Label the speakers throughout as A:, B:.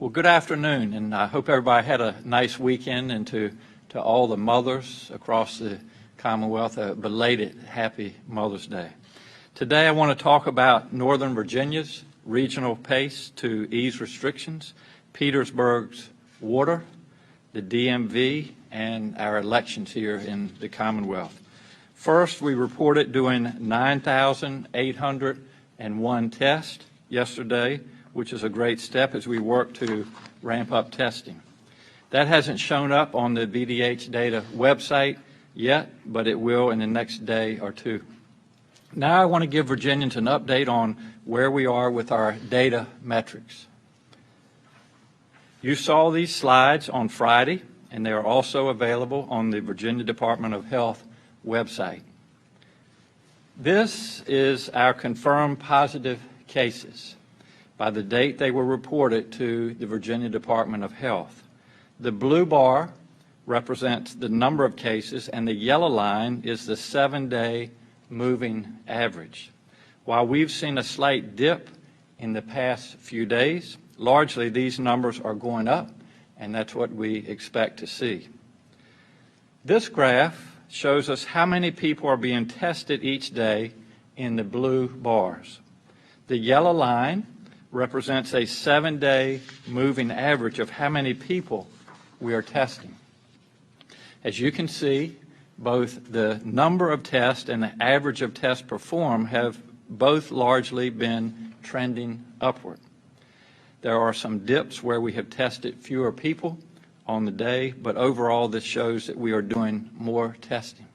A: Well, good afternoon, and I hope everybody had a nice weekend, and to all the mothers across the Commonwealth, a belated Happy Mother's Day. Today I want to talk about Northern Virginia's regional pace to ease restrictions, Petersburg's water, the DMV, and our elections here in the Commonwealth. First, we reported doing 9,801 tests yesterday, which is a great step as we work to ramp up testing. That hasn't shown up on the VDH data website yet, but it will in the next day or two. Now I want to give Virginians an update on where we are with our data metrics. You saw these slides on Friday, and they are also available on the Virginia Department of Health website. This is our confirmed positive cases by the date they were reported to the Virginia Department of Health. The blue bar represents the number of cases, and the yellow line is the 7-day moving average. While we've seen a slight dip in the past few days, largely these numbers are going up, and that's what we expect to see. This graph shows us how many people are being tested each day in the blue bars. The yellow line represents a 7-day moving average of how many people we are testing. As you can see, both the number of tests and the average of tests performed have both largely been trending upward. There are some dips where we have tested fewer people on the day, but overall this shows that we are doing more testing.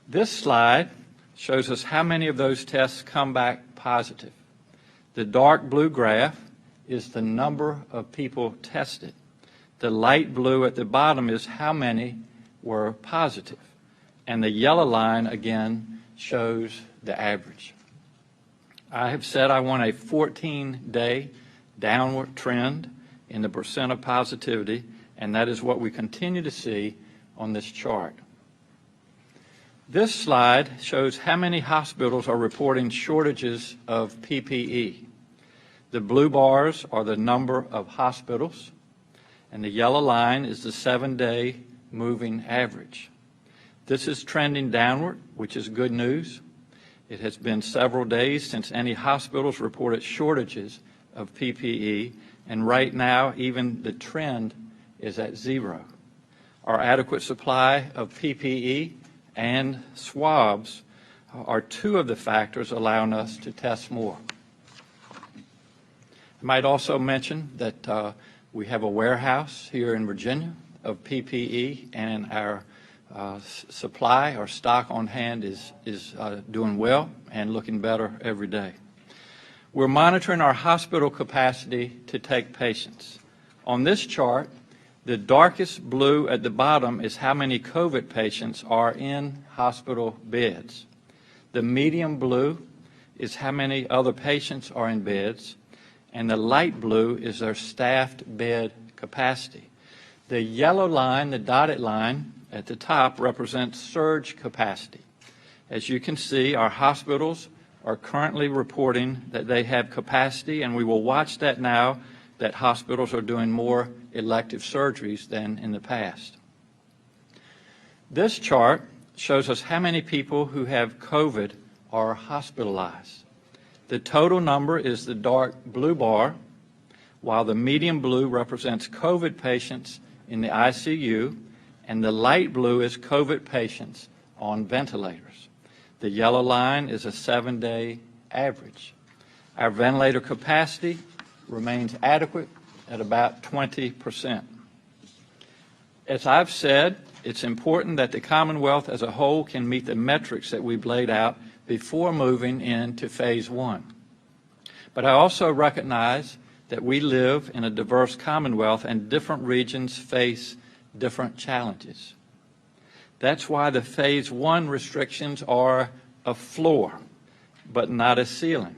A: This slide shows us how many of those tests come back positive. The dark blue graph is the number of people tested. The light blue at the bottom is how many were positive. And the yellow line, again, shows the average. I have said I want a 14-day downward trend in the percent of positivity, and that is what we continue to see on this chart. This slide shows how many hospitals are reporting shortages of PPE. The blue bars are the number of hospitals, and the yellow line is the 7-day moving average. This is trending downward, which is good news. It has been several days since any hospitals reported shortages of PPE, and right now even the trend is at 0. Our adequate supply of PPE and swabs are two of the factors allowing us to test more. I might also mention that we have a warehouse here in Virginia of PPE, and our supply, our stock on hand is doing well and looking better every day. We're monitoring our hospital capacity to take patients. On this chart, the darkest blue at the bottom is how many COVID patients are in hospital beds. The medium blue is how many other patients are in beds, and the light blue is their staffed bed capacity. The yellow line, the dotted line at the top, represents surge capacity. As you can see, our hospitals are currently reporting that they have capacity, and we will watch that now that hospitals are doing more elective surgeries than in the past. This chart shows us how many people who have COVID are hospitalized. The total number is the dark blue bar, while the medium blue represents COVID patients in the ICU, and the light blue is COVID patients on ventilators. The yellow line is a 7-day average. Our ventilator capacity remains adequate at about 20%. As I've said, it's important that the Commonwealth as a whole can meet the metrics that we've laid out before moving into phase 1. But I also recognize that we live in a diverse Commonwealth and different regions face different challenges. That's why the phase 1 restrictions are a floor, but not a ceiling.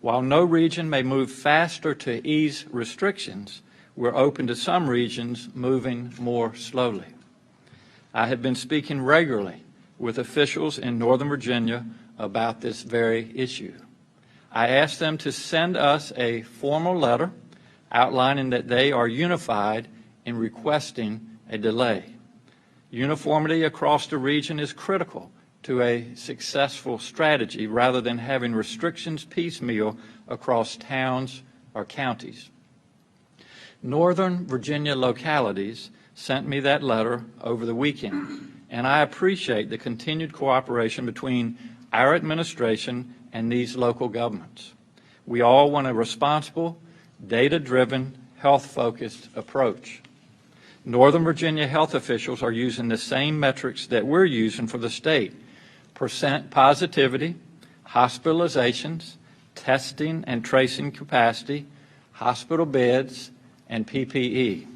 A: While no region may move faster to ease restrictions, we're open to some regions moving more slowly. I have been speaking regularly with officials in Northern Virginia about this very issue. I asked them to send us a formal letter outlining that they are unified in requesting a delay. Uniformity across the region is critical to a successful strategy rather than having restrictions piecemeal across towns or counties. Northern Virginia localities sent me that letter over the weekend, and I appreciate the continued cooperation between our administration and these local governments. We all want a responsible, data-driven, health-focused approach. Northern Virginia health officials are using the same metrics that we're using for the state: percent positivity, hospitalizations, testing and tracing capacity, hospital beds, and PPE.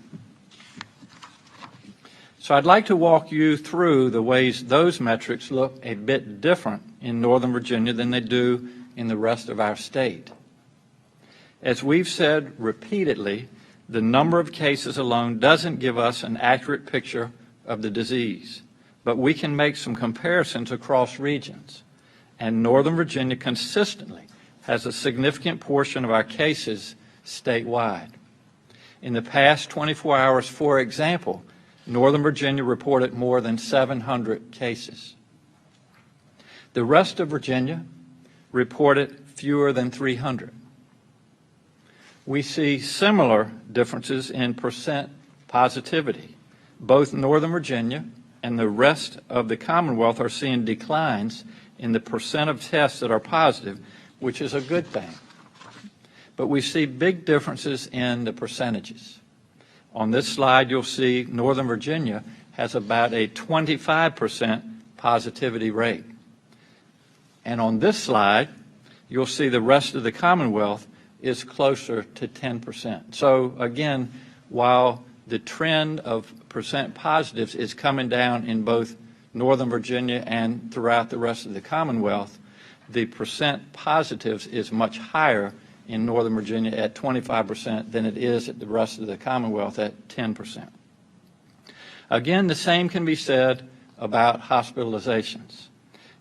A: So I'd like to walk you through the ways those metrics look a bit different in Northern Virginia than they do in the rest of our state. As we've said repeatedly, the number of cases alone doesn't give us an accurate picture of the disease, but we can make some comparisons across regions, and Northern Virginia consistently has a significant portion of our cases statewide. In the past 24 hours, for example, Northern Virginia reported more than 700 cases. The rest of Virginia reported fewer than 300. We see similar differences in percent positivity. Both Northern Virginia and the rest of the Commonwealth are seeing declines in the percent of tests that are positive, which is a good thing. But we see big differences in the percentages. On this slide, you'll see Northern Virginia has about a 25% positivity rate. And on this slide, you'll see the rest of the Commonwealth is closer to 10%. So again, while the trend of percent positives is coming down in both Northern Virginia and throughout the rest of the Commonwealth, the percent positives is much higher in Northern Virginia at 25% than it is at the rest of the Commonwealth at 10%. Again, the same can be said about hospitalizations.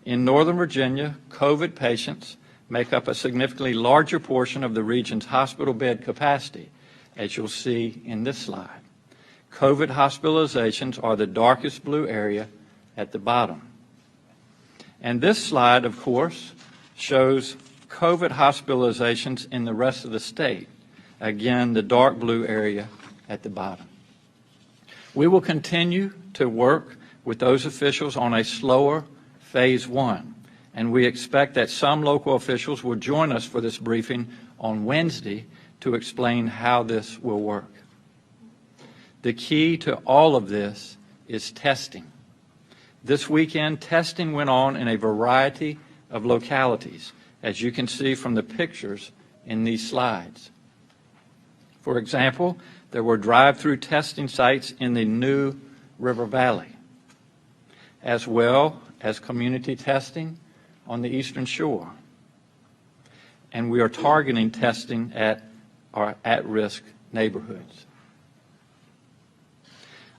A: In Northern Virginia, COVID patients make up a significantly larger portion of the region's hospital bed capacity, as you'll see in this slide. COVID hospitalizations are the darkest blue area at the bottom. And this slide, of course, shows COVID hospitalizations in the rest of the state. Again, the dark blue area at the bottom. We will continue to work with those officials on a slower phase one, and we expect that some local officials will join us for this briefing on Wednesday to explain how this will work. The key to all of this is testing. This weekend, testing went on in a variety of localities, as you can see from the pictures in these slides. For example, there were drive-through testing sites in the New River Valley, as well as community testing on the Eastern Shore. And we are targeting testing at our at-risk neighborhoods.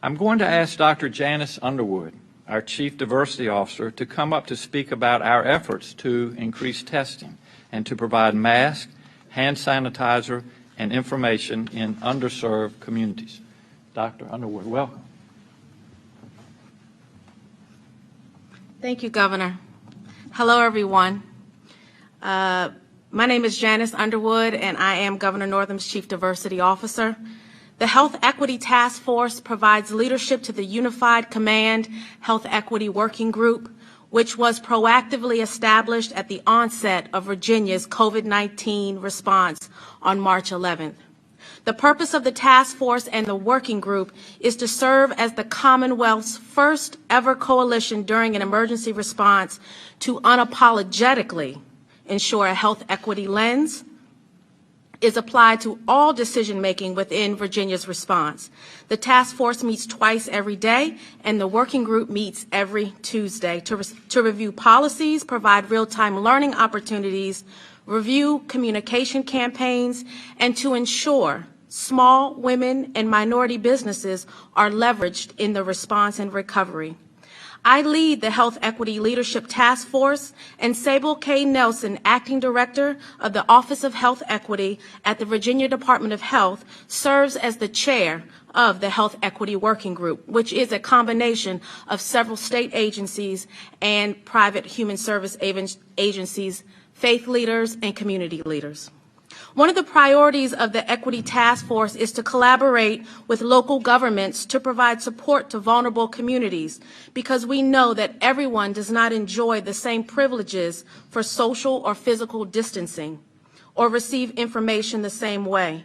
A: I'm going to ask Dr. Janice Underwood, our Chief Diversity Officer, to come up to speak about our efforts to increase testing and to provide masks, hand sanitizer, and information in underserved communities. Dr. Underwood, welcome.
B: Thank you, Governor. Hello, everyone. My name is Janice Underwood, and I am Governor Northam's Chief Diversity Officer. The Health Equity Task Force provides leadership to the Unified Command Health Equity Working Group, which was proactively established at the onset of Virginia's COVID-19 response on March 11th. The purpose of the task force and the working group is to serve as the Commonwealth's first ever coalition during an emergency response to unapologetically ensure a health equity lens is applied to all decision-making within Virginia's response. The task force meets twice every day, and the working group meets every Tuesday to review policies, provide real-time learning opportunities, review communication campaigns, and to ensure small, women, and minority businesses are leveraged in the response and recovery. I lead the Health Equity Leadership Task Force, and Sable K. Nelson, Acting Director of the Office of Health Equity at the Virginia Department of Health, serves as the chair of the Health Equity Working Group, which is a combination of several state agencies and private human service agencies, faith leaders, and community leaders. One of the priorities of the Equity Task Force is to collaborate with local governments to provide support to vulnerable communities, because we know that everyone does not enjoy the same privileges for social or physical distancing or receive information the same way.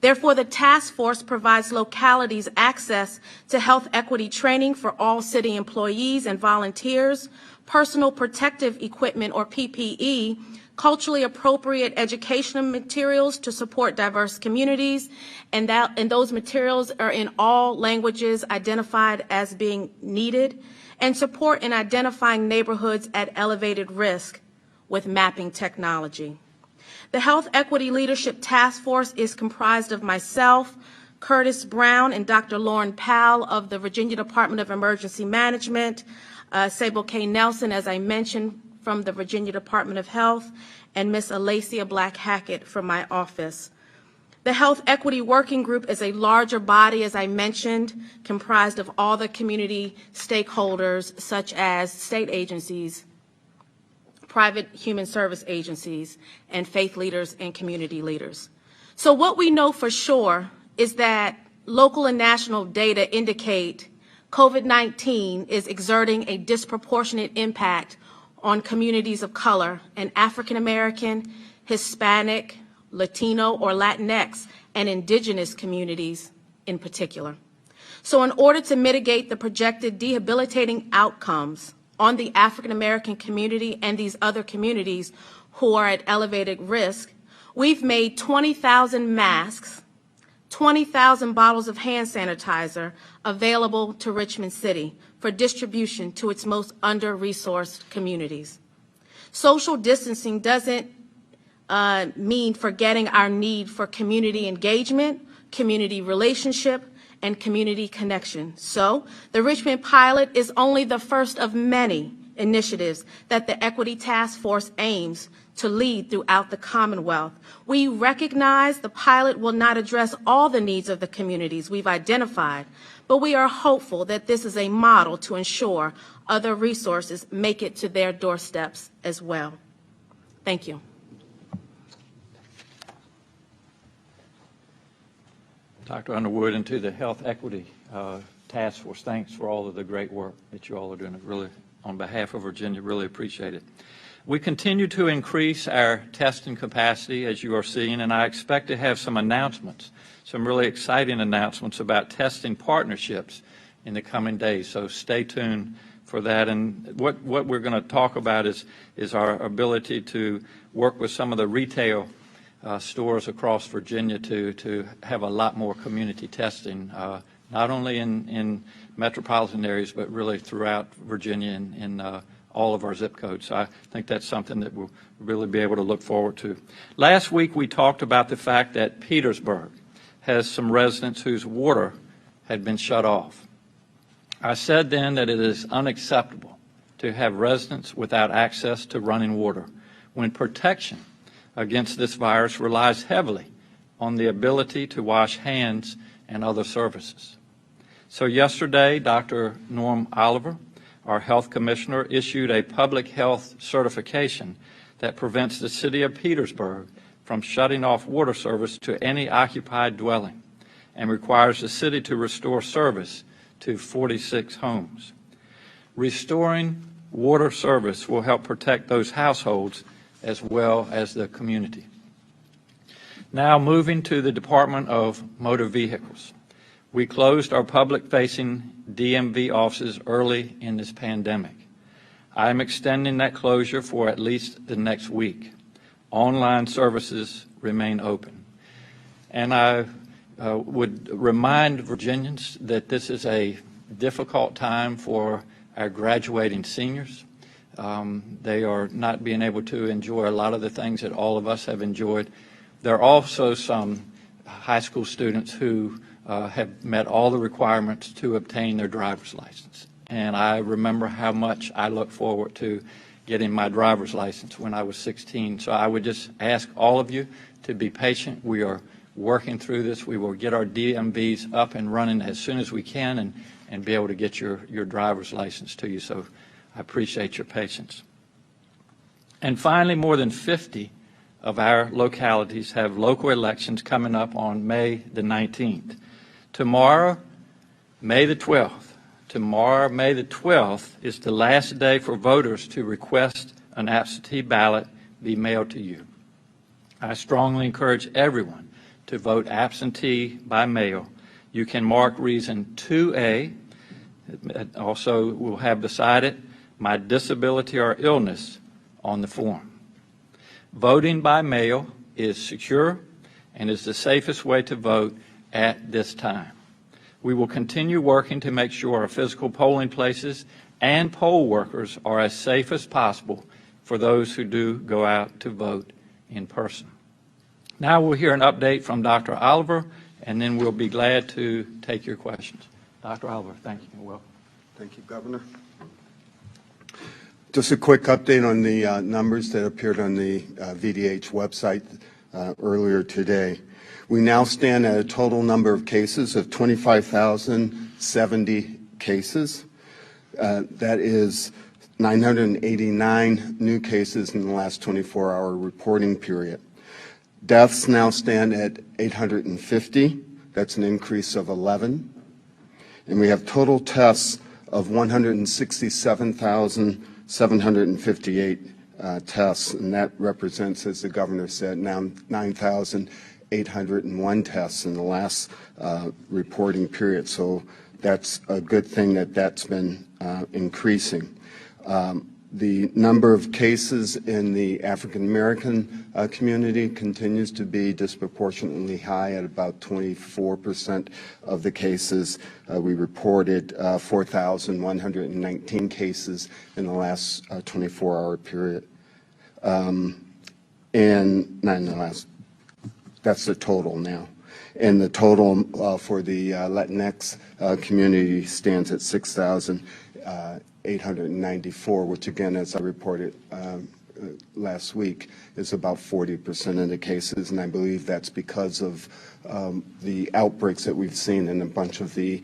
B: Therefore, the task force provides localities access to health equity training for all city employees and volunteers, personal protective equipment or PPE, culturally appropriate educational materials to support diverse communities, and those materials are in all languages identified as being needed, and support in identifying neighborhoods at elevated risk with mapping technology. The Health Equity Leadership Task Force is comprised of myself, Curtis Brown, and Dr. Lauren Powell of the Virginia Department of Emergency Management, Sable K. Nelson, as I mentioned, from the Virginia Department of Health, and Ms. Alacia Black-Hackett from my office. The Health Equity Working Group is a larger body, as I mentioned, comprised of all the community stakeholders, such as state agencies, private human service agencies, and faith leaders and community leaders. So what we know for sure is that local and national data indicate COVID-19 is exerting a disproportionate impact on communities of color and African American, Hispanic, Latino or Latinx, and indigenous communities in particular. So in order to mitigate the projected debilitating outcomes on the African American community and these other communities who are at elevated risk, we've made 20,000 masks, 20,000 bottles of hand sanitizer available to Richmond City for distribution to its most under-resourced communities. Social distancing doesn't mean forgetting our need for community engagement, community relationship, and community connection. So the Richmond pilot is only the first of many initiatives that the Equity Task Force aims to lead throughout the Commonwealth. We recognize the pilot will not address all the needs of the communities we've identified, but we are hopeful that this is a model to ensure other resources make it to their doorsteps as well. Thank you.
A: Dr. Underwood, and to the Health Equity Task Force, thanks for all of the great work that you all are doing. Really, on behalf of Virginia, really appreciate it. We continue to increase our testing capacity, as you are seeing, and I expect to have some announcements, some really exciting announcements about testing partnerships in the coming days. So stay tuned for that. And what we're going to talk about is our ability to work with some of the retail stores across Virginia to have a lot more community testing, not only in metropolitan areas, but really throughout Virginia and in all of our zip codes. So I think that's something that we'll really be able to look forward to. Last week we talked about the fact that Petersburg has some residents whose water had been shut off. I said then that it is unacceptable to have residents without access to running water when protection against this virus relies heavily on the ability to wash hands and other services. So yesterday, Dr. Norm Oliver, our health commissioner, issued a public health certification that prevents the city of Petersburg from shutting off water service to any occupied dwelling and requires the city to restore service to 46 homes. Restoring water service will help protect those households as well as the community. Now moving to the Department of Motor Vehicles. We closed our public-facing DMV offices early in this pandemic. I am extending that closure for at least the next week. Online services remain open. And I would remind Virginians that this is a difficult time for our graduating seniors. They are not being able to enjoy a lot of the things that all of us have enjoyed. There are also some high school students who have met all the requirements to obtain their driver's license. and I remember how much I look forward to getting my driver's license when I was 16. So I would just ask all of you to be patient. We are working through this. We will get our DMVs up and running as soon as we can and be able to get your driver's license to you. So I appreciate your patience. And finally, more than 50 of our localities have local elections coming up on May the 19th. Tomorrow, May the 12th. Tomorrow, May the 12th, is the last day for voters to request an absentee ballot be mailed to you. I strongly encourage everyone to vote absentee by mail. You can mark reason 2A. Also, we'll have beside it, my disability or illness on the form. Voting by mail is secure and is the safest way to vote at this time. We will continue working to make sure our physical polling places and poll workers are as safe as possible for those who do go out to vote in person. Now we'll hear an update from Dr. Oliver, and then we'll be glad to take your questions. Dr. Oliver, thank you. You're welcome.
C: Thank you, Governor. Just a quick update on the numbers that appeared on the VDH website earlier today. We now stand at a total number of cases of 25,070 cases. That is 989 new cases in the last 24-hour reporting period. Deaths now stand at 850. That's an increase of 11. And we have total tests of 167,758 tests, and that represents, as the governor said, now 9,801 tests in the last reporting period. So that's a good thing that that's been increasing. The number of cases in the African American community continues to be disproportionately high at about 24% of the cases. We reported 4,119 cases in the last 24-hour period. That's the total now. And the total for the Latinx community stands at 6,894, which again, as I reported last week, is about 40% of the cases, and I believe that's because of the outbreaks that we've seen in a bunch of the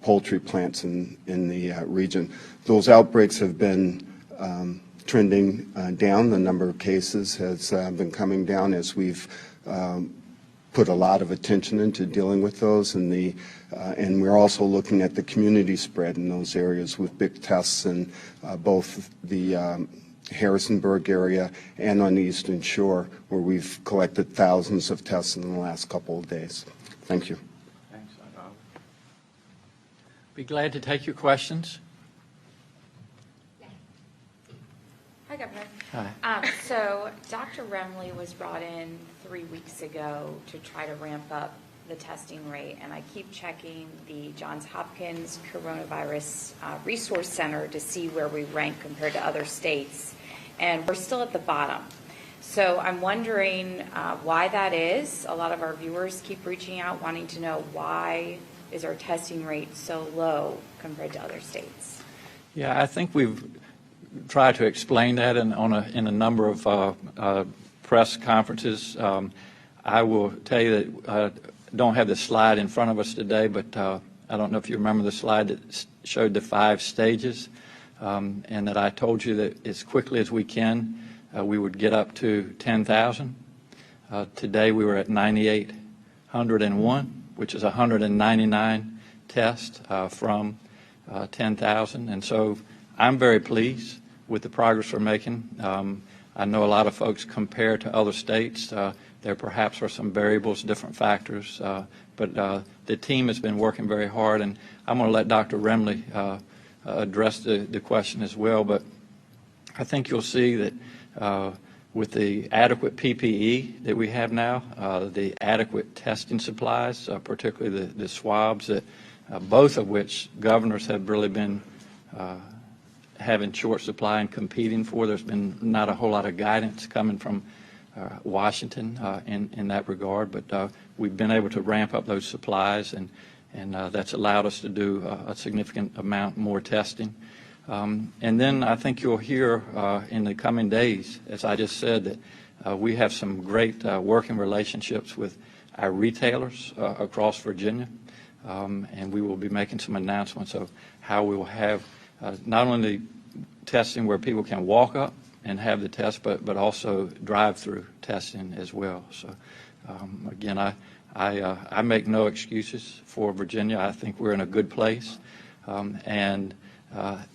C: poultry plants in the region. Those outbreaks have been trending down. The number of cases has been coming down as we've put a lot of attention into dealing with those, and we're also looking at the community spread in those areas with big tests in both the Harrisonburg area and on the Eastern Shore, where we've collected thousands of tests in the last couple of days. Thank you.
A: Thanks, Dr. Oliver. Be glad to take your questions.
D: Hi, Governor.
A: Hi.
D: So Dr. Remley was brought in 3 weeks ago to try to ramp up the testing rate, and I keep checking the Johns Hopkins Coronavirus Resource Center to see where we rank compared to other states, and we're still at the bottom. So I'm wondering why that is. A lot of our viewers keep reaching out wanting to know why is our testing rate so low compared to other states.
A: Yeah, I think we've tried to explain that in a number of press conferences. I will tell you that I don't have the slide in front of us today, but I don't know if you remember the slide that showed the 5 stages, and that I told you that as quickly as we can, we would get up to 10,000. Today we were at 9,801, which is 199 tests from 10,000, and so I'm very pleased with the progress we're making. I know a lot of folks compare to other states. There perhaps are some variables, different factors, but the team has been working very hard, and I'm going to let Dr. Remley address the question as well. But I think you'll see that with the adequate PPE that we have now, the adequate testing supplies, particularly the swabs, that both of which governors have really been having short supply and competing for. There's been not a whole lot of guidance coming from Washington in that regard, but we've been able to ramp up those supplies, and and that's allowed us to do a significant amount more testing. And then I think you'll hear in the coming days, as I just said, that we have some great working relationships with our retailers across Virginia, and we will be making some announcements of how we will have not only testing where people can walk up and have the test, but also drive-through testing as well. So again, I make no excuses for Virginia. I think we're in a good place, and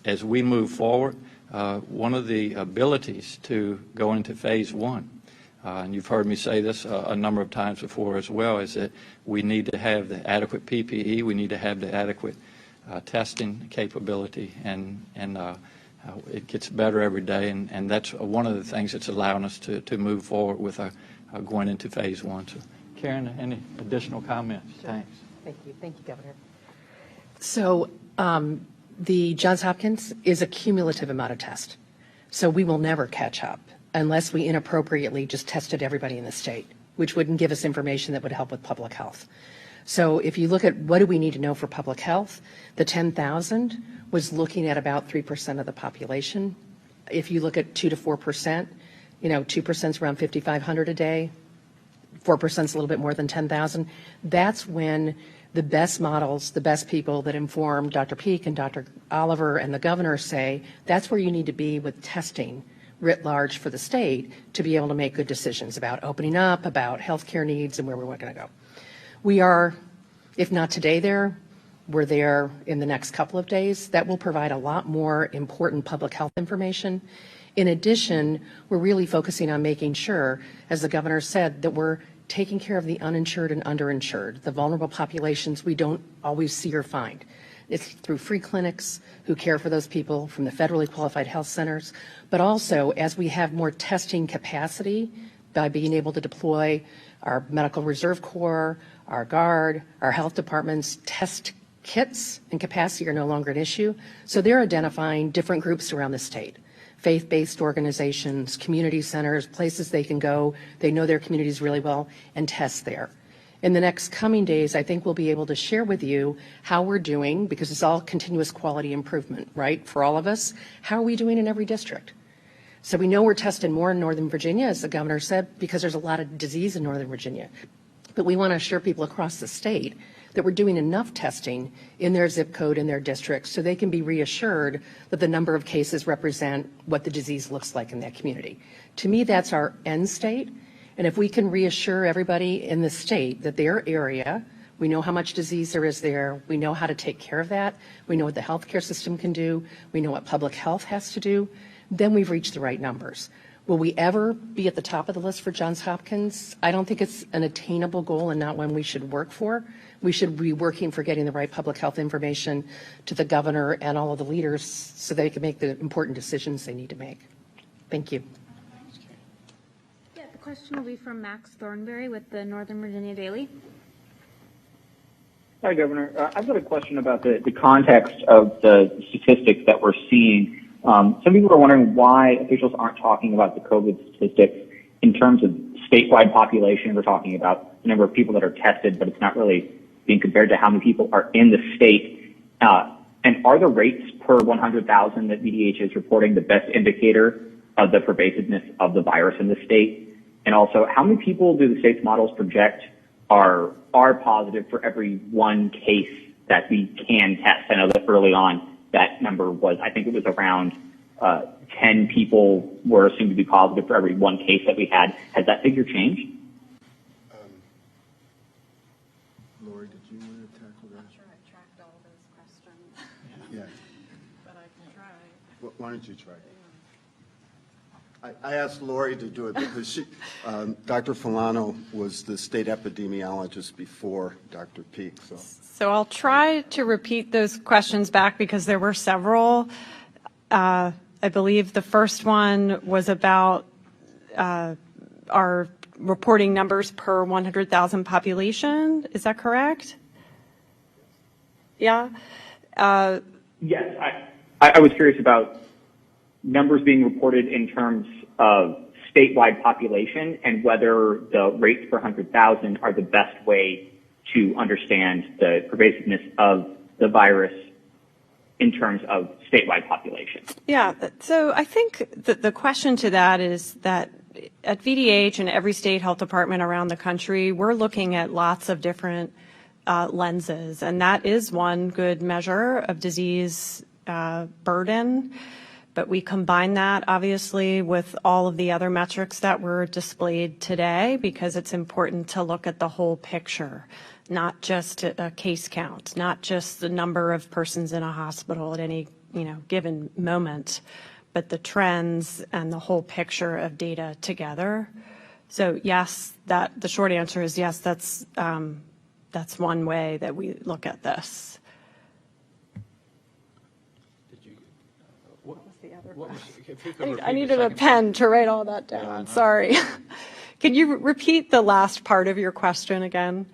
A: as we move forward, one of the abilities to go into phase one, and you've heard me say this a number of times before as well, is that we need to have the adequate PPE, we need to have the adequate testing capability, and it gets better every day, and that's one of the things that's allowing us to move forward with going into phase one. So, Karen, any additional comments?
E: Sure.
A: Thanks.
E: Thank you, Governor. So the Johns Hopkins is a cumulative amount of tests, so we will never catch up unless we inappropriately just tested everybody in the state, which wouldn't give us information that would help with public health. So if you look at what do we need to know for public health, the 10,000 was looking at about 3% of the population. If you look at 2 to 4%, 2% is around 5,500 a day, 4% is a little bit more than 10,000. That's when the best models, the best people that inform Dr. Peake and Dr. Oliver and the governor say that's where you need to be with testing writ large for the state to be able to make good decisions about opening up, about healthcare needs, and where we're going to go. We are, if not today there, we're there in the next couple of days. That will provide a lot more important public health information. In addition, we're really focusing on making sure, as the governor said, that we're taking care of the uninsured and underinsured, the vulnerable populations we don't always see or find. It's through free clinics who care for those people from the federally qualified health centers, but also as we have more testing capacity by being able to deploy our Medical Reserve Corps, our Guard, our health departments, test kits and capacity are no longer an issue. So they're identifying different groups around the state, faith-based organizations, community centers, places they can go. They know their communities really well and test there. In the next coming days, I think we'll be able to share with you how we're doing, because it's all continuous quality improvement, right, for all of us. How are we doing in every district? So we know we're testing more in Northern Virginia, as the governor said, because there's a lot of disease in Northern Virginia. But we want to assure people across the state that we're doing enough testing in their zip code, in their district, so they can be reassured that the number of cases represent what the disease looks like in that community. To me, that's our end state. And if we can reassure everybody in the state that their area, we know how much disease there is there, we know how to take care of that, we know what the healthcare system can do, we know what public health has to do, then we've reached the right numbers. Will we ever be at the top of the list for Johns Hopkins? I don't think it's an attainable goal and not one we should work for. We should be working for getting the right public health information to the governor and all of the leaders so they can make the important decisions they need to make. Thank you.
F: Yeah, the question will be from Max Thornberry with the Northern Virginia Daily.
G: Hi, Governor. I've got a question about the context of the statistics that we're seeing. Some people are wondering why officials aren't talking about the COVID statistics in terms of statewide population. We're talking about the number of people that are tested, but it's not really being compared to how many people are in the state. And are the rates per 100,000 that VDH is reporting the best indicator of the pervasiveness of the virus in the state? And also, how many people do the state's models project are positive for every one case that we can test? I know that early on that number was, I think it was around 10 people were assumed to be positive for every one case that we had. Has that figure changed?
C: Lori, did you want to tackle that?
H: I'm not sure I tracked all those questions.
C: Yeah.
H: But I can try.
C: Why don't you try? I asked Lori to do it because she, Dr. Filano was the state epidemiologist before Dr. Peake.
H: So I'll try to repeat those questions back because there were several. I believe the first one was about our reporting numbers per 100,000 population. Is that correct? Yeah.
G: Yes. I was curious about numbers being reported in terms of statewide population and whether the rates per 100,000 are the best way to understand the pervasiveness of the virus in terms of statewide population?
H: Yeah, so I think that the question to that is that at VDH and every state health department around the country, we're looking at lots of different lenses, and that is one good measure of disease burden. But we combine that, obviously, with all of the other metrics that were displayed today, because it's important to look at the whole picture, not just a case count, not just the number of persons in a hospital at any given moment, but the trends and the whole picture of data together. So yes, the short answer is yes. That's one way that we look at this. I needed a pen to write all that down. Sorry. Can you repeat the last part of your question again?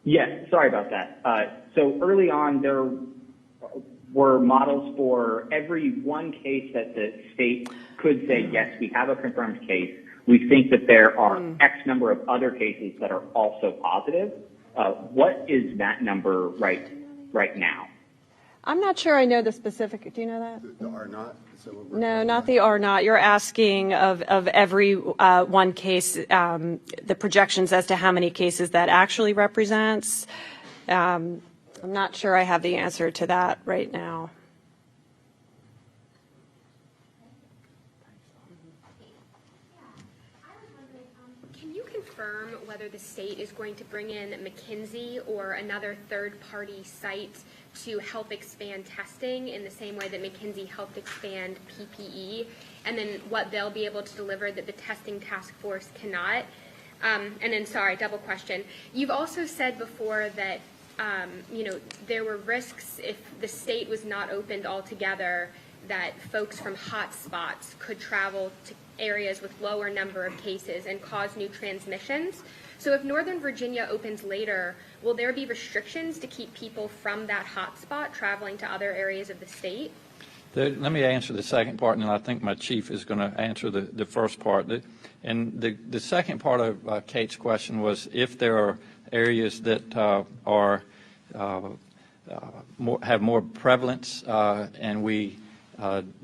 G: Yes, sorry about that. So early on, there were models for every one case that the state could say, yes, we have a confirmed case. We think that there are X number of other cases that are also positive. What is that number right now?
H: I'm not sure I know the specific. Do you know that?
C: The R naught?
H: No, not the R naught. You're asking of every one case, the projections as to how many cases that actually represents. I'm not sure I have the answer to that right now.
I: Can you confirm whether the state is going to bring in McKinsey or another third-party site to help expand testing in the same way that McKinsey helped expand PPE, and then what they'll be able to deliver that the testing task force cannot? And then, sorry, double question. You've also said before that, there were risks if the state was not opened altogether, that folks from hot spots could travel to areas with lower number of cases and cause new transmissions. So if Northern Virginia opens later, will there be restrictions to keep people from that hotspot traveling to other areas of the state?
A: Let me answer the second part, and I think my chief is going to answer the first part. And the second part of Kate's question was if there are areas that have more prevalence and we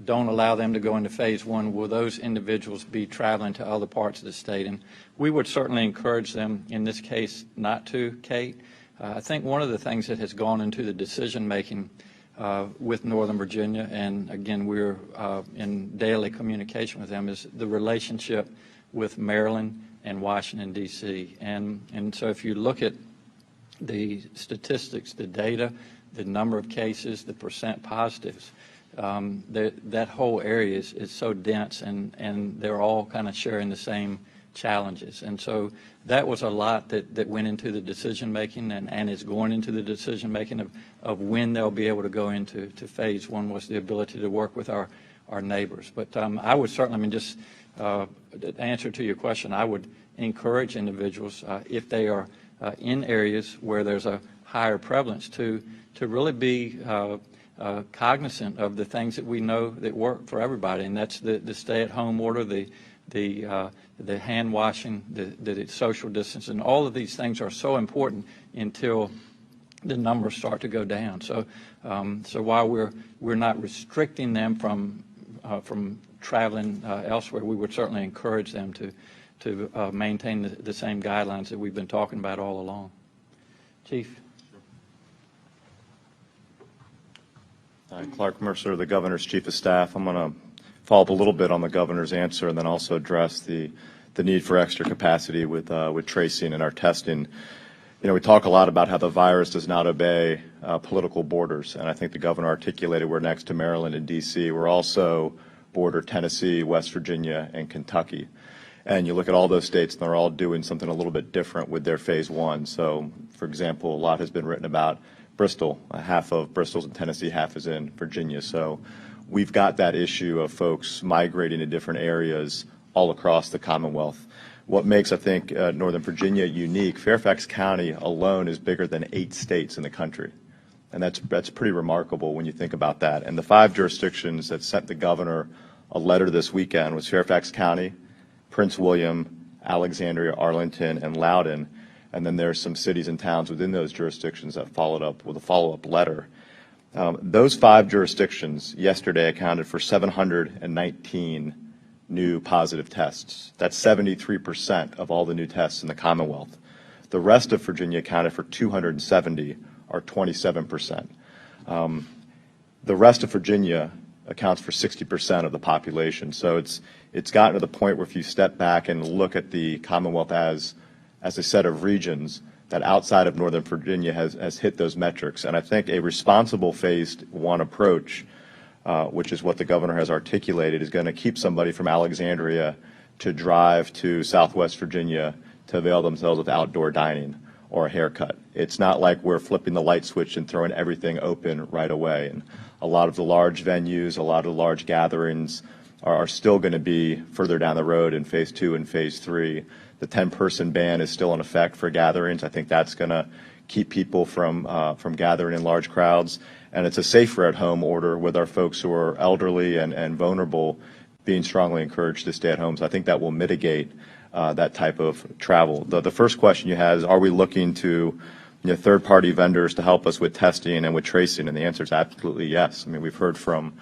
A: don't allow them to go into phase one, will those individuals be traveling to other parts of the state? And we would certainly encourage them in this case not to, Kate. I think one of the things that has gone into the decision making with Northern Virginia, and again we're in daily communication with them, is the relationship with Maryland and Washington, D.C. And so if you look at the statistics, the data, the number of cases, the percent positives, that whole area is so dense, and they're all kind of sharing the same challenges. And so that was a lot that went into the decision making and is going into the decision making of when they'll be able to go into phase one, was the ability to work with our neighbors. But I would certainly, just answer to your question, I would encourage individuals, if they are in areas where there's a higher prevalence, to really be cognizant of the things that we know that work for everybody, and that's the stay-at-home order, the hand washing, the social distance, and all of these things are so important until the numbers start to go down. So while we're not restricting them from traveling elsewhere, we would certainly encourage them to maintain the same guidelines that we've been talking about all along. Chief.
J: Clark Mercer, the Governor's Chief of Staff. I'm going to follow up a little bit on the Governor's answer and then also address the need for extra capacity with tracing and our testing. We talk a lot about how the virus does not obey political borders, and I think the Governor articulated we're next to Maryland and D.C. We're also border Tennessee, West Virginia, and Kentucky. And you look at all those states, and they're all doing something a little bit different with their phase one. So, for example, a lot has been written about Bristol. Half of Bristol's in Tennessee, half is in Virginia. So we've got that issue of folks migrating to different areas all across the Commonwealth. What makes, I think, Northern Virginia unique, Fairfax County alone is bigger than 8 states in the country. And that's pretty remarkable when you think about that. And the 5 jurisdictions that sent the governor a letter this weekend was Fairfax County, Prince William, Alexandria, Arlington, and Loudoun. and then there's some cities and towns within those jurisdictions that followed up with a follow-up letter. Those 5 jurisdictions yesterday accounted for 719 new positive tests. That's 73% of all the new tests in the Commonwealth. The rest of Virginia accounted for 270, or 27%. The rest of Virginia accounts for 60% of the population. So it's gotten to the point where if you step back and look at the Commonwealth as a set of regions, that outside of Northern Virginia has hit those metrics. And I think a responsible phased one approach, which is what the governor has articulated, is going to keep somebody from Alexandria to drive to Southwest Virginia to avail themselves of outdoor dining or a haircut. It's not like we're flipping the light switch and throwing everything open right away. And a lot of the large venues, a lot of the large gatherings are still going to be further down the road in phase 2 and phase 3. The 10-person ban is still in effect for gatherings. I think that's going to keep people from gathering in large crowds. And it's a safer at-home order with our folks who are elderly and vulnerable being strongly encouraged to stay at home. So I think that will mitigate that type of travel. The first question you had is, are we looking to third-party vendors to help us with testing and with tracing? And the answer is absolutely yes. I mean, we've heard from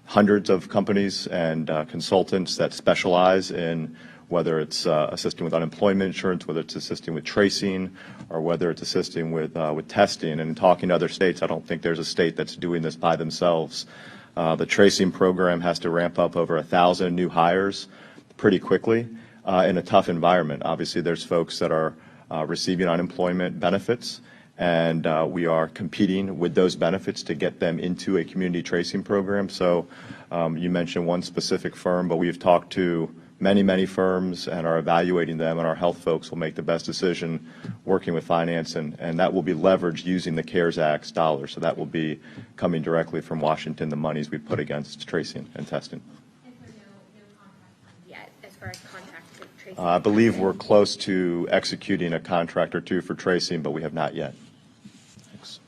J: hundreds of companies and consultants that specialize in whether it's assisting with unemployment insurance, whether it's assisting with tracing, or whether it's assisting with testing. And talking to other states, I don't think there's a state that's doing this by themselves. The tracing program has to ramp up over 1,000 new hires pretty quickly in a tough environment. Obviously, there's folks that are receiving unemployment benefits, and we are competing with those benefits to get them into a community tracing program. So you mentioned one specific firm, but we've talked to many firms and are evaluating them, and our health folks will make the best decision working with finance, and that will be leveraged using the CARES Act's dollars. So that will be coming directly from Washington, the monies we put against tracing and testing.
I: And so no contract yet as far as contracts with tracing?
J: I believe we're close to executing a contract or two for tracing, but we have not yet. Thanks.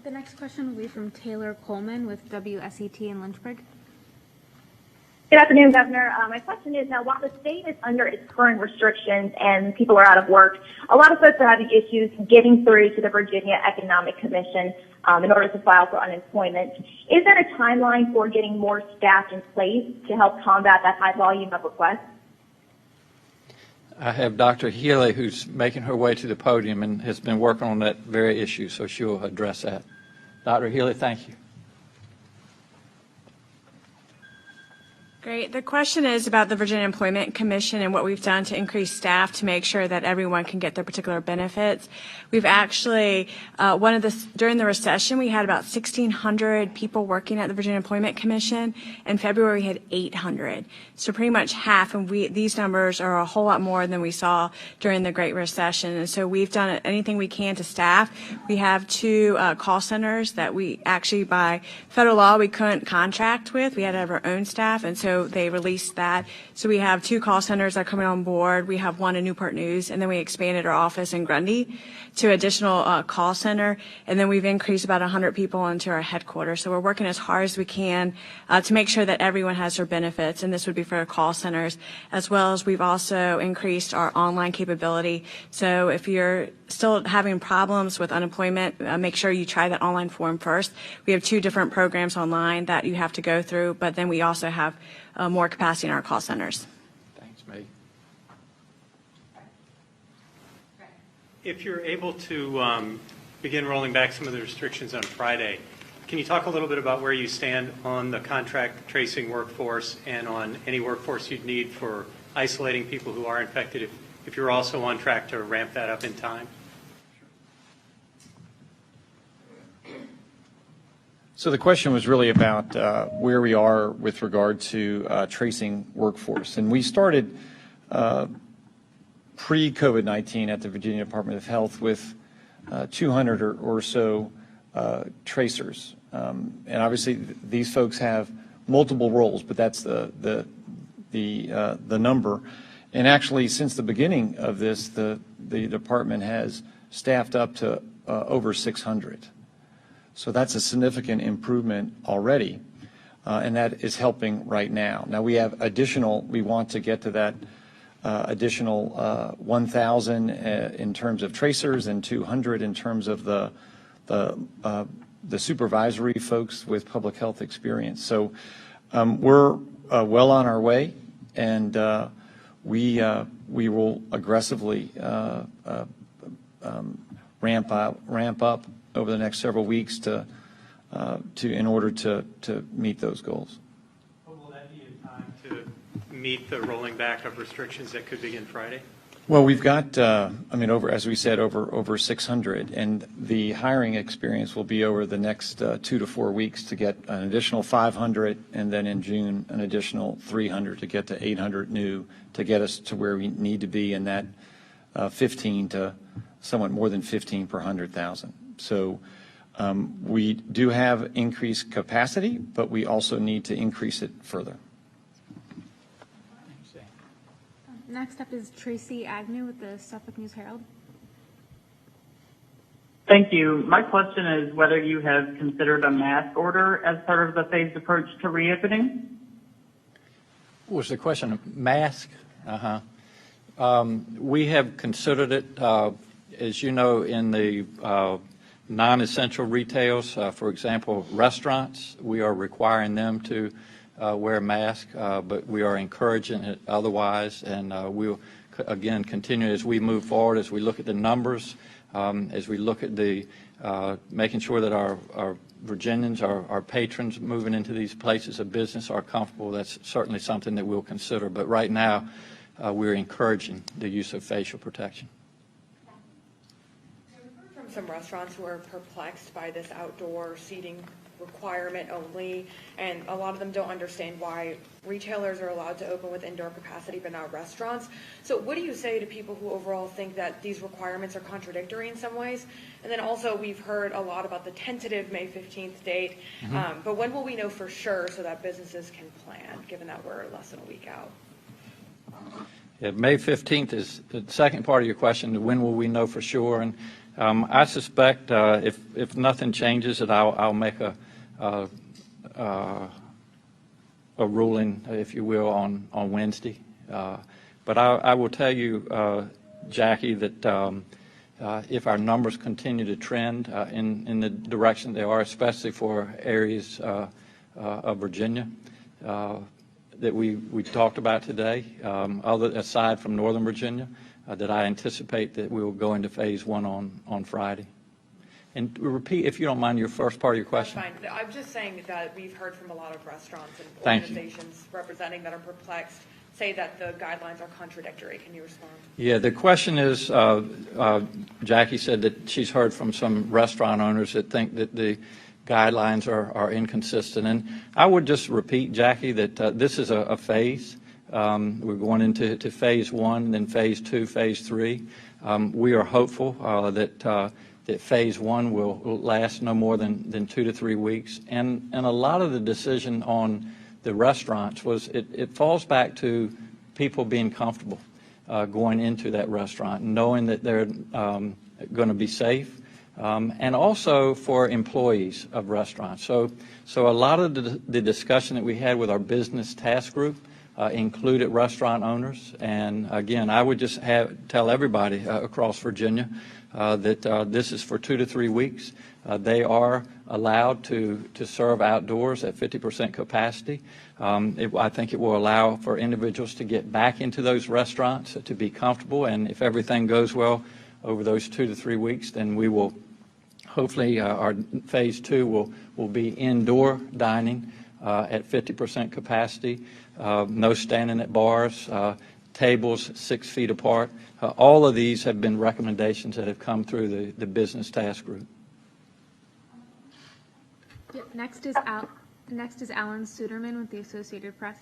F: The next question will be from Taylor Coleman with WSET in Lynchburg.
K: Good afternoon, Governor. My question is, now, while the state is under its current restrictions and people are out of work, a lot of folks are having issues getting through to the Virginia Economic Commission in order to file for unemployment. Is there a timeline for getting more staff in place to help combat that high volume of requests?
A: I have Dr. Healy, who's making her way to the podium and has been working on that very issue, so she'll address that. Dr. Healy, thank you.
B: Great. The question is about the Virginia Employment Commission and what we've done to increase staff to make sure that everyone can get their particular benefits. We've actually, during the recession, we had about 1,600 people working at the Virginia Employment Commission. In February, we had 800. So pretty much half, and these numbers are a whole lot more than we saw during the Great Recession. And so we've done anything we can to staff. We have 2 call centers that we actually, by federal law, we couldn't contract with. We had to have our own staff, and so they released that. So we have 2 call centers that are coming on board. We have one in Newport News, and then we expanded our office in Grundy to additional call center. And then we've increased about 100 people into our headquarters. So we're working as hard as we can to make sure that everyone has their benefits, and this would be for our call centers, as well as we've also increased our online capability. So if you're still having problems with unemployment, make sure you try that online form first. We have 2 different programs online that you have to go through, but then we also have more capacity in our call centers.
A: Thanks, Meg.
L: If you're able to begin rolling back some of the restrictions on Friday, can you talk a little bit about where you stand on the contract tracing workforce and on any workforce you'd need for isolating people who are infected, if you're also on track to ramp that up in time?
M: So the question was really about where we are with regard to tracing workforce. And we started pre-COVID-19 at the Virginia Department of Health with 200 or so tracers. And obviously these folks have multiple roles, but that's the number. And actually, since the beginning of this, the department has staffed up to over 600. So that's a significant improvement already, and that is helping right now. Now we have additional, we want to get to that additional 1,000 in terms of tracers and 200 in terms of the supervisory folks with public health experience. So we're well on our way, and we will aggressively ramp up over the next several weeks in order to meet those goals.
L: Will that be in time to meet the rolling back of restrictions that could begin Friday?
M: Well, we've got, as we said, over 600, and the hiring experience will be over the next 2 to 4 weeks to get an additional 500, and then in June an additional 300 to get to 800 new to get us to where we need to be in that 15 to somewhat more than 15 per 100,000. So we do have increased capacity, but we also need to increase it further.
F: Next up is Tracy Agnew with the Suffolk News Herald.
N: Thank you. My question is whether you have considered a mask order as part of the phased approach to reopening?
A: What was the question? Mask? We have considered it. As you know, in the non-essential retails, for example, restaurants, we are requiring them to wear a mask, but we are encouraging it otherwise, and we'll again continue as we move forward, as we look at the numbers, as we look at the making sure that our Virginians, our patrons moving into these places of business are comfortable. That's certainly something that we'll consider, but right now we're encouraging the use of facial protection.
O: From some restaurants who are perplexed by this outdoor seating requirement only, and a lot of them don't understand why retailers are allowed to open with indoor capacity but not restaurants. So what do you say to people who overall think that these requirements are contradictory in some ways? And then also we've heard a lot about the tentative May 15th date, but when will we know for sure so that businesses can plan, given that we're less than a week out?
A: Yeah, May 15th is the second part of your question. When will we know for sure? And I suspect if nothing changes, that I'll make a ruling, if you will, on Wednesday. But I will tell you, Jackie, that if our numbers continue to trend in the direction they are, especially for areas of Virginia that we talked about today, aside from Northern Virginia, that I anticipate that we will go into phase one on Friday. And repeat, if you don't mind, your first part of your question.
O: That's fine. I'm just saying that we've heard from a lot of restaurants and organizations representing that are perplexed say that the guidelines are contradictory. Can you respond?
A: Yeah, the question is, Jackie said that she's heard from some restaurant owners that think that the guidelines are inconsistent. And I would just repeat, Jackie, that this is a phase. We're going into phase one, then phase two, phase three. We are hopeful that phase one will last no more than 2 to 3 weeks. And a lot of the decision on the restaurants was it falls back to people being comfortable going into that restaurant, knowing that they're going to be safe, and also for employees of restaurants. So a lot of the discussion that we had with our business task group included restaurant owners. And again, I would just tell everybody across Virginia that this is for 2 to 3 weeks. They are allowed to serve outdoors at 50% capacity. I think it will allow for individuals to get back into those restaurants to be comfortable. And if everything goes well over those 2 to 3 weeks, then we will hopefully our phase two will be indoor dining at 50% capacity, no standing at bars, tables 6 feet apart. All of these have been recommendations that have come through the business task group.
F: Yep. Next is Alan Suderman with the Associated Press.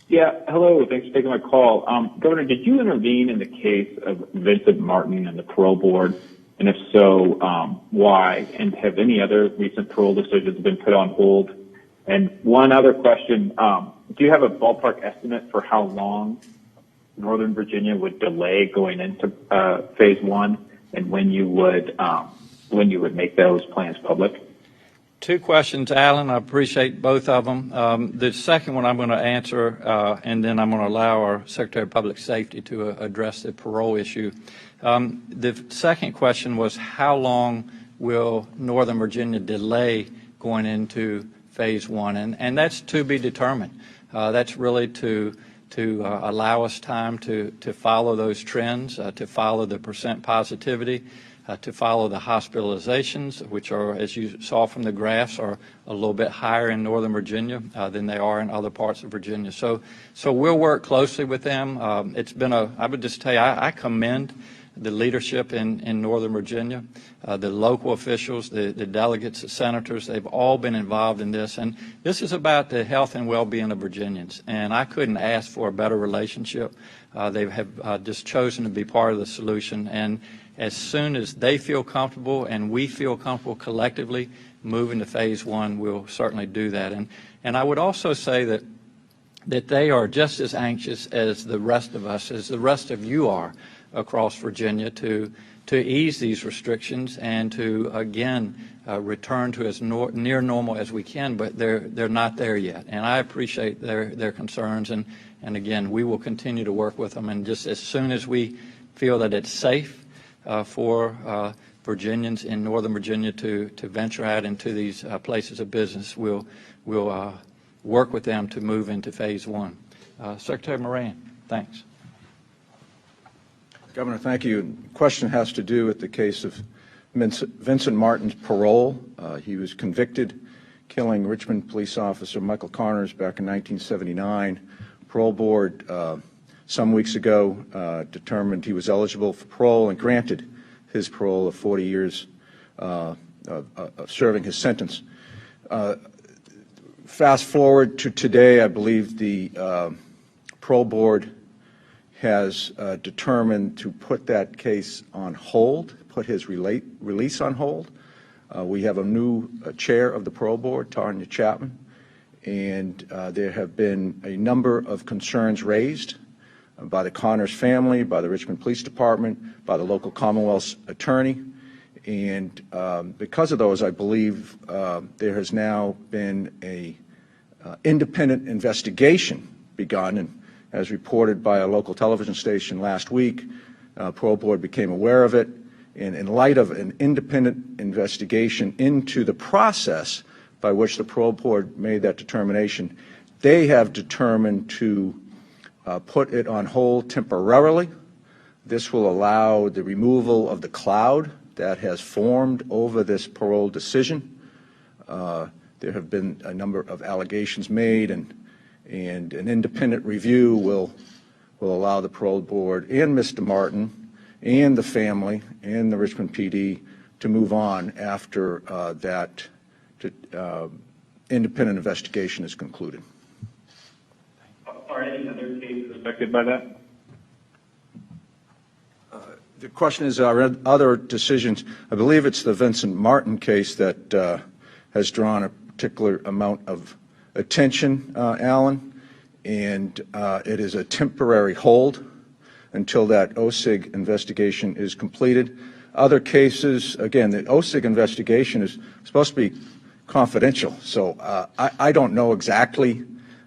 G: Yeah, hello. Thanks for taking my call. Governor, did you intervene in the case of Vincent Martin and the parole board? And if so, why? And have any other recent parole decisions been put on hold? And one other question, do you have a ballpark estimate for how long Northern Virginia would delay going into phase one, and when you would make those plans public?
A: Two questions, Alan. I appreciate both of them. The second one I'm going to answer, and then I'm going to allow our Secretary of Public Safety to address the parole issue. The second question was, how long will Northern Virginia delay going into phase one? And that's to be determined. That's really to allow us time to follow those trends, to follow the percent positivity, to follow the hospitalizations, which are, as you saw from the graphs, are a little bit higher in Northern Virginia than they are in other parts of Virginia. So we'll work closely with them. It's been I would just tell you, I commend the leadership in Northern Virginia, the local officials, the delegates, the senators. They've all been involved in this. And this is about the health and well-being of Virginians. And I couldn't ask for a better relationship. They have just chosen to be part of the solution. And as soon as they feel comfortable and we feel comfortable collectively moving to phase one, we'll certainly do that. And I would also say that they are just as anxious as the rest of us, as the rest of you are across Virginia, to ease these restrictions and to, again, return to as near normal as we can, but they're not there yet. And I appreciate their concerns, and again, we will continue to work with them. And just as soon as we feel that it's safe for Virginians in Northern Virginia to venture out into these places of business, we'll work with them to move into phase one. Secretary Moran, thanks.
P: Governor, thank you. The question has to do with the case of Vincent Martin's parole. He was convicted killing Richmond police officer Michael Connors back in 1979. Parole board some weeks ago determined he was eligible for parole and granted his parole of 40 years of serving his sentence. Fast forward to today, I believe the parole board has determined to put that case on hold, put his release on hold. We have a new chair of the parole board, Tanya Chapman, and there have been a number of concerns raised by the Connors family, by the Richmond Police Department, by the local Commonwealth's attorney. And because of those, I believe there has now been a independent investigation begun, and as reported by a local television station last week, parole board became aware of it. And in light of an independent investigation into the process by which the parole board made that determination, they have determined to put it on hold temporarily. This will allow the removal of the cloud that has formed over this parole decision. There have been a number of allegations made, and an independent review will allow the parole board and Mr. Martin and the family and the Richmond PD to move on after that independent investigation is concluded.
G: Are any other cases affected by that?
P: The question is, are other decisions? I believe it's the Vincent Martin case that has drawn a particular amount of attention, Alan, and it is a temporary hold until that OSIG investigation is completed. Other cases, again, the OSIG investigation is supposed to be confidential, so I don't know exactly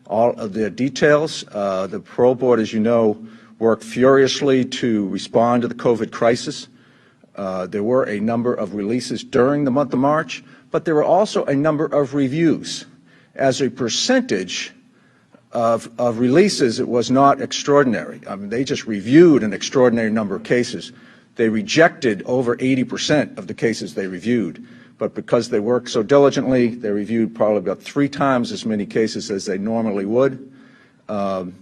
P: all of the details. The parole board, as you know, worked furiously to respond to the COVID crisis. There were a number of releases during the month of March, but there were also a number of reviews. As a percentage of releases, it was not extraordinary. I mean, they just reviewed an extraordinary number of cases. They rejected over 80% of the cases they reviewed. But because they worked so diligently, they reviewed probably about 3 times as many cases as they normally would. And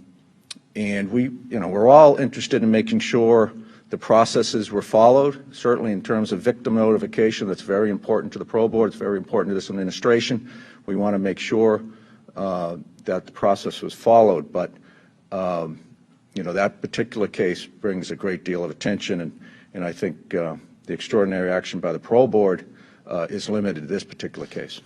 P: we're all interested in making sure the processes were followed, certainly in terms of victim notification. That's very important to the parole board. It's very important to this administration. We want to make sure that the process was followed. But, that particular case brings a great deal of attention, and I think the extraordinary action by the parole board is limited to this particular case.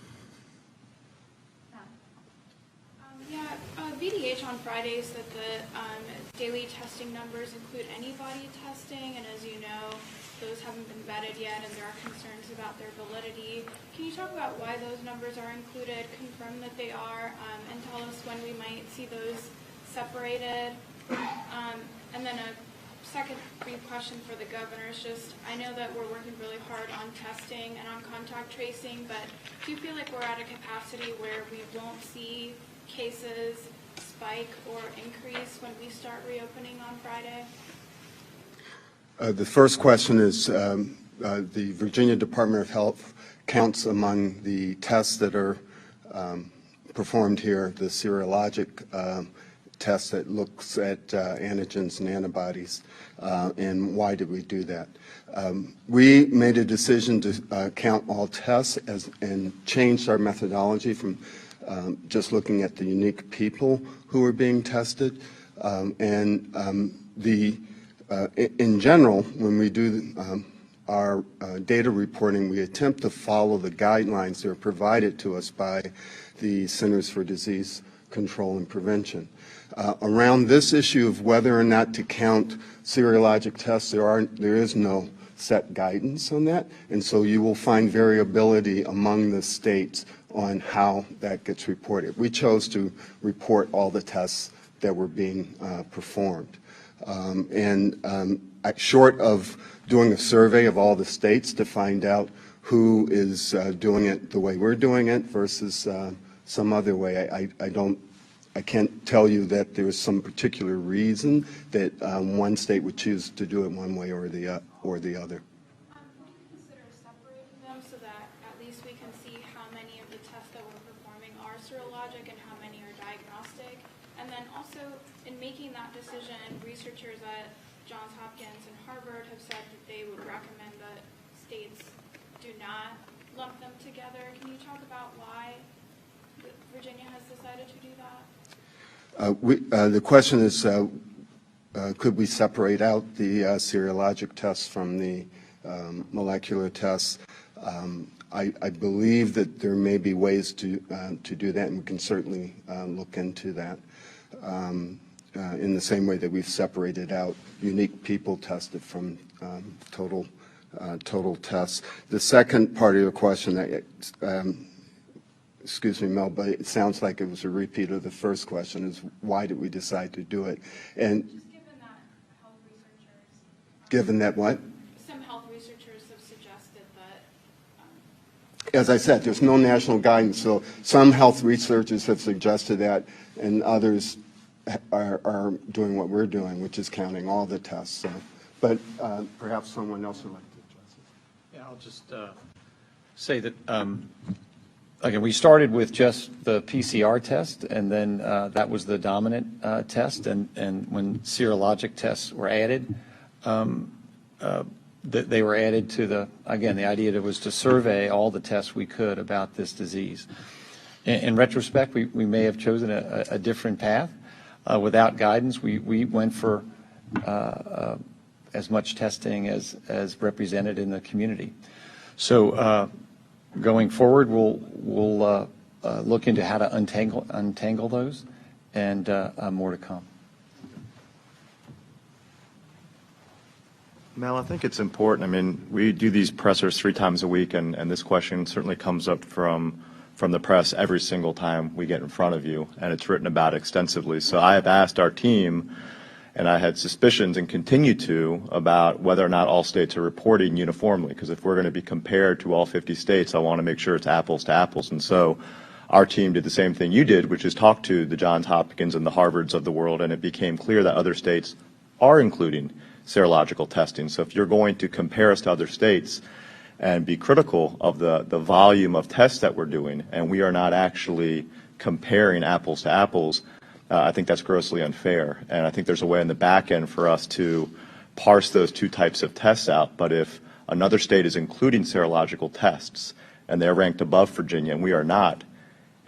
Q: VDH approach on Friday is that the daily testing numbers include antibody testing, and as you know, those haven't been vetted yet, and there are concerns about their validity. Can you talk about why those numbers are included, confirm that they are, and tell us when we might see those separated? And then a second brief question for the governor is just, I know that we're working really hard on testing and on contact tracing, but do you feel like we're at a capacity where we won't see cases spike or increase when we start reopening on Friday?
C: The first question is the Virginia Department of Health counts among the tests that are performed here, the serologic test that looks at antigens and antibodies, and why did we do that? We made a decision to count all tests and changed our methodology from just looking at the unique people who are being tested. In general, when we do our data reporting, we attempt to follow the guidelines that are provided to us by the Centers for Disease Control and Prevention. Around this issue of whether or not to count serologic tests, there is no set guidance on that, and so you will find variability among the states on how that gets reported. We chose to report all the tests that were being performed. Short of doing a survey of all the states to find out who is doing it the way we're doing it versus some other way, I can't tell you that there is some particular reason that one state would choose to do it one way or the other.
Q: Would you consider separating them so that at least we can see how many of the tests that we're performing are serologic and how many are diagnostic? And then also, in making that decision, researchers at Johns Hopkins and Harvard have said that they would recommend that states do not lump them together. Can you talk about why Virginia has decided to do that?
C: The question is, could we separate out the serologic tests from the molecular tests? I believe that there may be ways to do that, and we can certainly look into that in the same way that we've separated out unique people tested from total tests. The second part of your question, excuse me, Mel, but it sounds like it was a repeat of the first question, is why did we decide to do it? And
Q: just given that health researchers...
C: Given that what?
Q: Some health researchers have suggested that...
C: As I said, there's no national guidance, so some health researchers have suggested that, and others are doing what we're doing, which is counting all the tests. So, but perhaps someone else would like to address it.
M: Yeah, I'll just say that... Again, we started with just the PCR test, and then that was the dominant test. And when serologic tests were added, they were added to the idea that was to survey all the tests we could about this disease. In retrospect, we may have chosen a different path. Without guidance, we went for as much testing as represented in the community. So. Going forward, we'll look into how to untangle those, and more to come.
J: Mel, I think it's important. I mean, we do these pressers 3 times a week, and this question certainly comes up from the press every single time we get in front of you, and it's written about extensively. So I have asked our team, and I had suspicions and continue to about whether or not all states are reporting uniformly, because if we're going to be compared to all 50 states, I want to make sure it's apples to apples. And so our team did the same thing you did, which is talk to the Johns Hopkins and the Harvards of the world, and it became clear that other states are including serological testing. So if you're going to compare us to other states and be critical of the volume of tests that we're doing, and we are not actually comparing apples to apples, I think that's grossly unfair, and I think there's a way in the back end for us to parse those 2 types of tests out. But if another state is including serological tests and they're ranked above Virginia and we are not,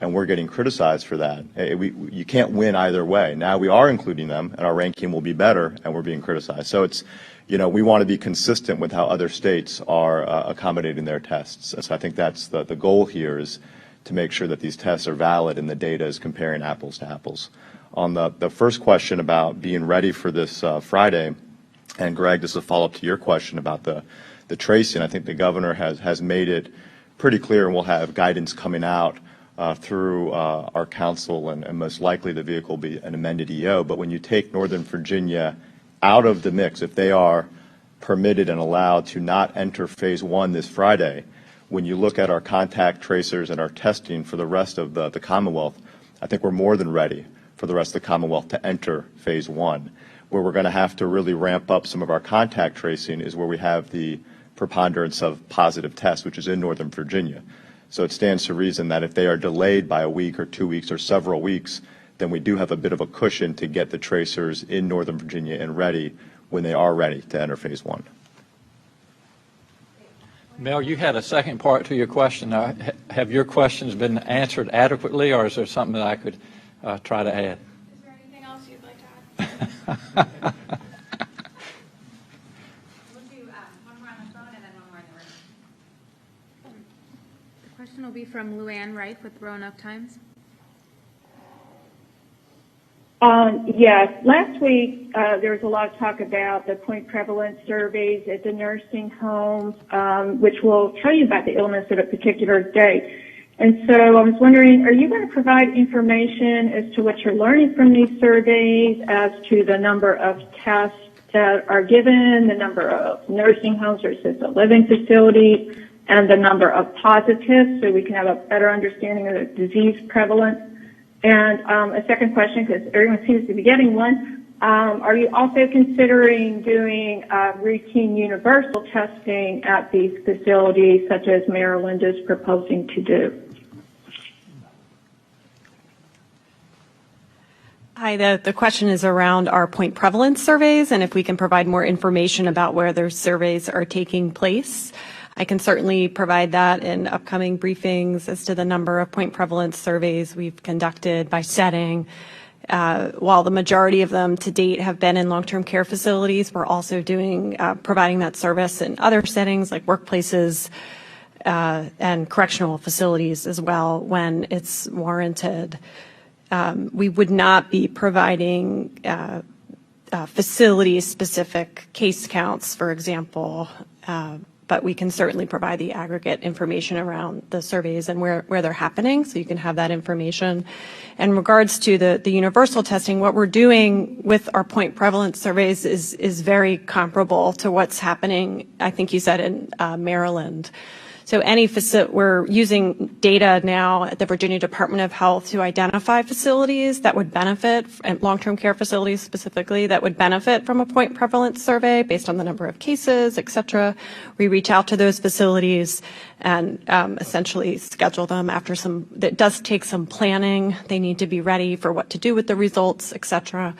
J: and we're getting criticized for that, you can't win either way. Now we are including them, and our ranking will be better, and we're being criticized. So it's, we want to be consistent with how other states are accommodating their tests. So I think that's the goal here, is to make sure that these tests are valid and the data is comparing apples to apples. On the first question about being ready for this Friday, and Greg, this is a follow-up to your question about the tracing. I think the governor has made it pretty clear, and we'll have guidance coming out through our council, and most likely the vehicle will be an amended EO. But when you take Northern Virginia out of the mix, if they are permitted and allowed to not enter phase 1 this Friday, when you look at our contact tracers and our testing for the rest of the Commonwealth, I think we're more than ready for the rest of the Commonwealth to enter phase 1. Where we're going to have to really ramp up some of our contact tracing is where we have the preponderance of positive tests, which is in Northern Virginia. So it stands to reason that if they are delayed by a week or 2 weeks or several weeks, then we do have a bit of a cushion to get the tracers in Northern Virginia and ready when they are ready to enter phase 1.
A: Mel, you had a second part to your question. Have your questions been answered adequately, or is there something that I could try to add?
Q: Is there anything else you'd like to add?
R: We'll do one more on the phone and then one more in the room.
F: The question will be from Luann Wright with Roanoke Times.
K: Yes. Last week, there was a lot of talk about the point prevalence surveys at the nursing homes, which will tell you about the illness at a particular day. And so I was wondering, are you going to provide information as to what you're learning from these surveys, as to the number of tests that are given, the number of nursing homes or assisted living facilities, and the number of positives, so we can have a better understanding of the disease prevalence? And a second question, because everyone seems to be getting one, are you also considering doing routine universal testing at these facilities, such as Maryland is proposing to do?
H: Hi, the question is around our point prevalence surveys and if we can provide more information about where those surveys are taking place. I can certainly provide that in upcoming briefings as to the number of point prevalence surveys we've conducted by setting. While the majority of them to date have been in long-term care facilities, we're also providing that service in other settings like workplaces and correctional facilities as well when it's warranted. We would not be providing facility-specific case counts, for example, but we can certainly provide the aggregate information around the surveys and where they're happening, so you can have that information. In regards to the universal testing, what we're doing with our point prevalence surveys is very comparable to what's happening, I think you said, in Maryland. So we're using data now at the Virginia Department of Health to identify facilities that would benefit, and long-term care facilities specifically, that would benefit from a point prevalence survey based on the number of cases, et cetera. We reach out to those facilities and essentially schedule them after that does take some planning. They need to be ready for what to do with the results, et cetera.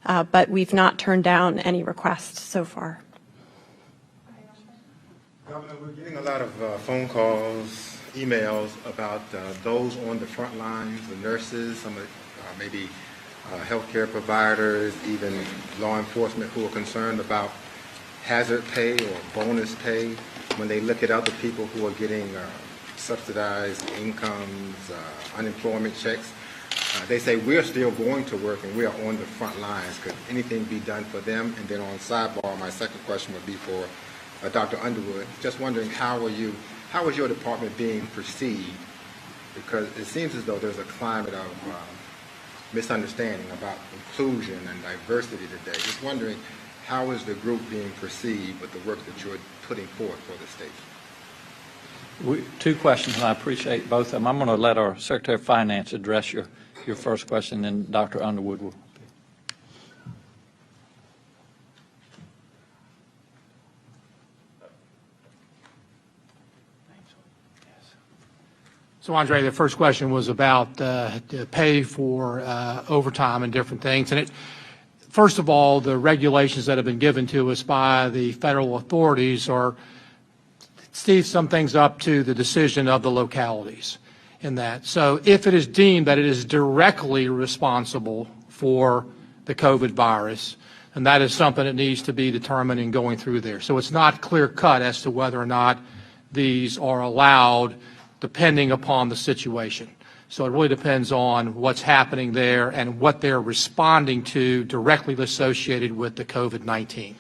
H: But we've not turned down any requests so far.
S: Governor, we're getting a lot of phone calls, emails about those on the front lines, the nurses, some of maybe healthcare providers, even law enforcement who are concerned about hazard pay or bonus pay when they look at other people who are getting subsidized incomes, unemployment checks. They say we're still going to work and we are on the front lines. Could anything be done for them? And then on sidebar, my second question would be for Dr. Underwood. Just wondering how is your department being perceived? Because it seems as though there's a climate of misunderstanding about inclusion and diversity today. Just wondering, how is the group being perceived with the work that you're putting forth for the state?
A: Two questions, and I appreciate both of them. I'm going to let our Secretary of Finance address your first question, and then Dr. Underwood will.
T: So, Andre, the first question was about the pay for overtime and different things. And first of all, the regulations that have been given to us by the federal authorities leave some things up to the decision of the localities in that. So if it is deemed that it is directly responsible for the COVID virus, and that is something that needs to be determined in going through there. So it's not clear cut as to whether or not these are allowed depending upon the situation. So it really depends on what's happening there and what they're responding to directly associated with the COVID-19.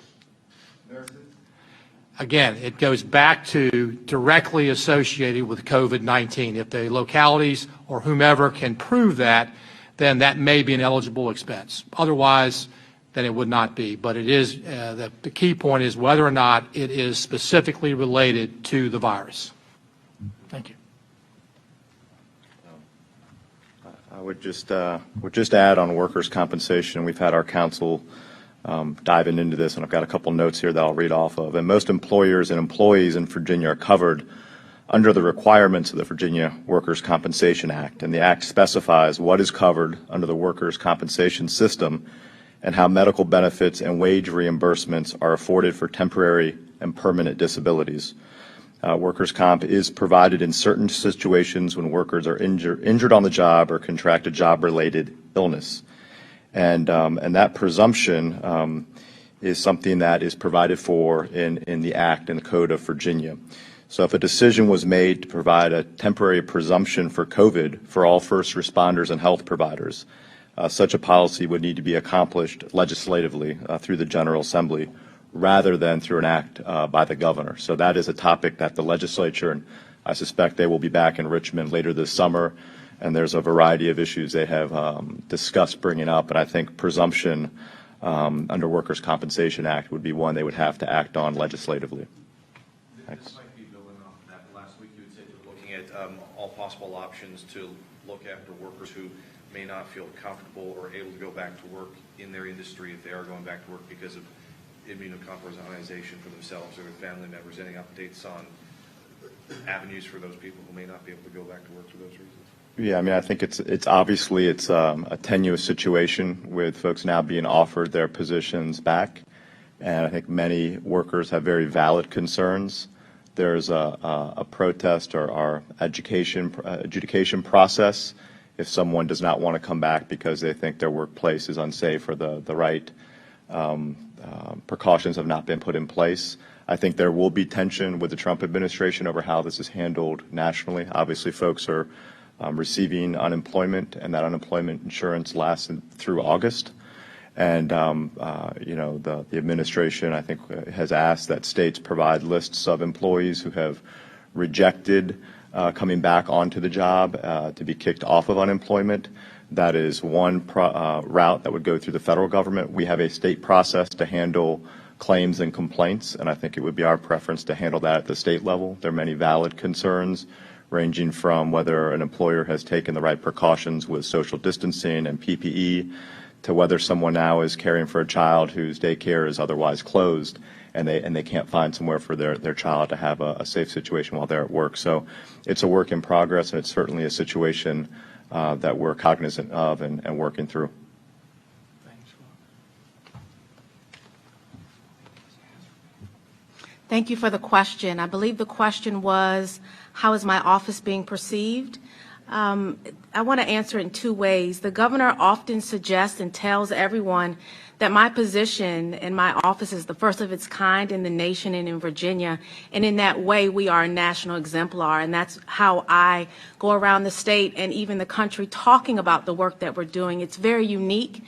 T: Again, it goes back to directly associated with COVID-19. If the localities or whomever can prove that, then that may be an eligible expense. Otherwise, then it would not be. But it is the key point is whether or not it is specifically related to the virus. Thank you.
J: I would just add on workers' compensation. We've had our counsel diving into this, and I've got a couple notes here that I'll read off of. And most employers and employees in Virginia are covered under the requirements of the Virginia Workers' Compensation Act, and the Act specifies what is covered under the workers' compensation system and how medical benefits and wage reimbursements are afforded for temporary and permanent disabilities. Workers' comp is provided in certain situations when workers are injured on the job or contract a job-related illness. And that presumption is something that is provided for in the Act and the Code of Virginia. So if a decision was made to provide a temporary presumption for COVID for all first responders and health providers, such a policy would need to be accomplished legislatively through the General Assembly rather than through an act by the governor. So that is a topic that the legislature, and I suspect they will be back in Richmond later this summer, and there's a variety of issues they have discussed bringing up, and I think presumption under Workers' Compensation Act would be one they would have to act on legislatively. Thanks.
U: This might be building off of that. Last week you had said you were looking at all possible options to look after workers who may not feel comfortable or able to go back to work in their industry if they are going back to work because of immunocompromisation for themselves or their family members. Any updates on avenues for those people who may not be able to go back to work for those reasons?
J: Yeah, I mean, I think it's obviously a tenuous situation with folks now being offered their positions back, and I think many workers have very valid concerns. There's a protest or our adjudication process if someone does not want to come back because they think their workplace is unsafe or the right precautions have not been put in place. I think there will be tension with the Trump administration over how this is handled nationally. Obviously, folks are receiving unemployment, and that unemployment insurance lasts through August. And, the administration, I think, has asked that states provide lists of employees who have rejected coming back onto the job to be kicked off of unemployment. That is one route that would go through the federal government. We have a state process to handle claims and complaints, and I think it would be our preference to handle that at the state level. There are many valid concerns ranging from whether an employer has taken the right precautions with social distancing and PPE to whether someone now is caring for a child whose daycare is otherwise closed and they can't find somewhere for their child to have a safe situation while they're at work. So it's a work in progress, and it's certainly a situation that we're cognizant of and working through.
B: Thank you for the question. I believe the question was, how is my office being perceived? I want to answer it in two ways. The governor often suggests and tells everyone that my position in my office is the first of its kind in the nation and in Virginia. And in that way, we are a national exemplar. And that's how I go around the state and even the country talking about the work that we're doing. It's very unique